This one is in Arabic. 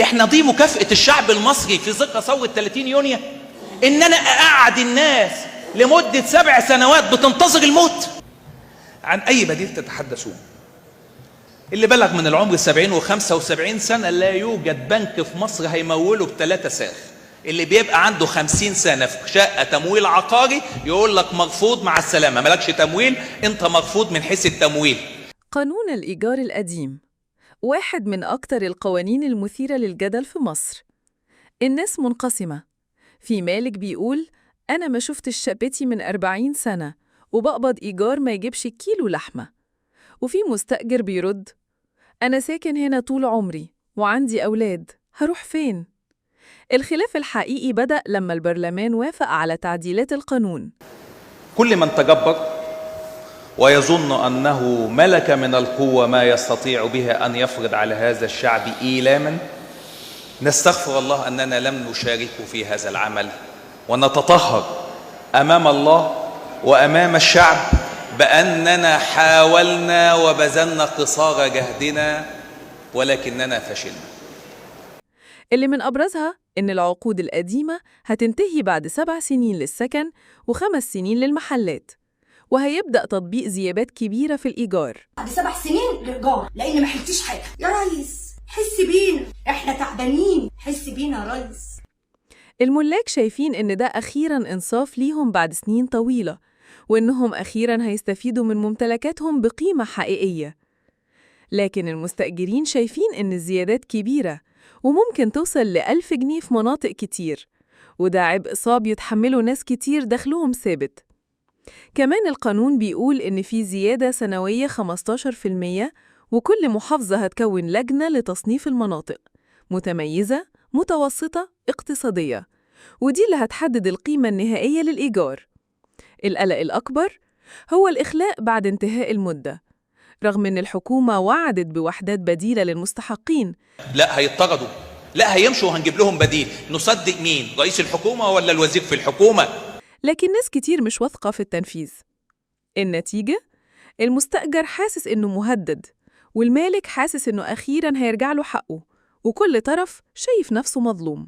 احنا دي مكافأة الشعب المصري في ذكرى ثورة 30 يونيو، ان انا اقعد الناس لمدة 7 سنوات بتنتظر الموت. عن اي بديل تتحدثون؟ اللي بلغ من العمر 70 و75 سنة لا يوجد بنك في مصر هيموله ب3 ساغ. اللي بيبقى عنده 50 سنة في شقة تمويل عقاري يقول لك مرفوض، مع السلامة، مالكش تمويل، انت مرفوض من حيث التمويل. قانون الإيجار القديم واحد من أكتر القوانين المثيرة للجدل في مصر. الناس منقسمة، في مالك بيقول أنا ما شفتش شقتي من 40 سنة وبقبض إيجار ما يجيبش كيلو لحمة، وفي مستأجر بيرد أنا ساكن هنا طول عمري وعندي أولاد، هروح فين؟ الخلاف الحقيقي بدأ لما البرلمان وافق على تعديلات القانون. كل من تجبر ويظن أنه ملك من القوة ما يستطيع بها أن يفرض على هذا الشعب إيلاما، نستغفر الله أننا لم نشاركه في هذا العمل، ونتطهر أمام الله وأمام الشعب بأننا حاولنا وبذلنا قصارى جهدنا ولكننا فشلنا. اللي من أبرزها إن العقود القديمة هتنتهي بعد 7 سنين للسكن و5 سنين للمحلات، وهيبدأ تطبيق زيادات كبيرة في الإيجار. بعد 7 سنين الإيجار، لأن ما حلتيش حاجة يا ريس، حس بينا، إحنا تعبانين، حس بينا يا ريس. الملاك شايفين إن ده أخيراً إنصاف ليهم بعد سنين طويلة، وإنهم أخيراً هيستفيدوا من ممتلكاتهم بقيمة حقيقية. لكن المستأجرين شايفين إن الزيادات كبيرة وممكن توصل ل1000 جنيه في مناطق كتير، وده عبء صعب يتحمله ناس كتير دخلهم ثابت. كمان القانون بيقول إن في زيادة سنوية 15%، وكل محافظة هتكون لجنة لتصنيف المناطق: متميزة، متوسطة، اقتصادية، ودي اللي هتحدد القيمة النهائية للإيجار. القلق الأكبر هو الإخلاء بعد انتهاء المدة. رغم إن الحكومة وعدت بوحدات بديلة للمستحقين، لا هيطردوا، لا هيمشوا وهنجيب لهم بديل. نصدق مين؟ رئيس الحكومة ولا الوزير في الحكومة؟ لكن ناس كتير مش واثقة في التنفيذ. النتيجة؟ المستأجر حاسس إنه مهدد، والمالك حاسس إنه أخيراً هيرجع له حقه، وكل طرف شايف نفسه مظلوم.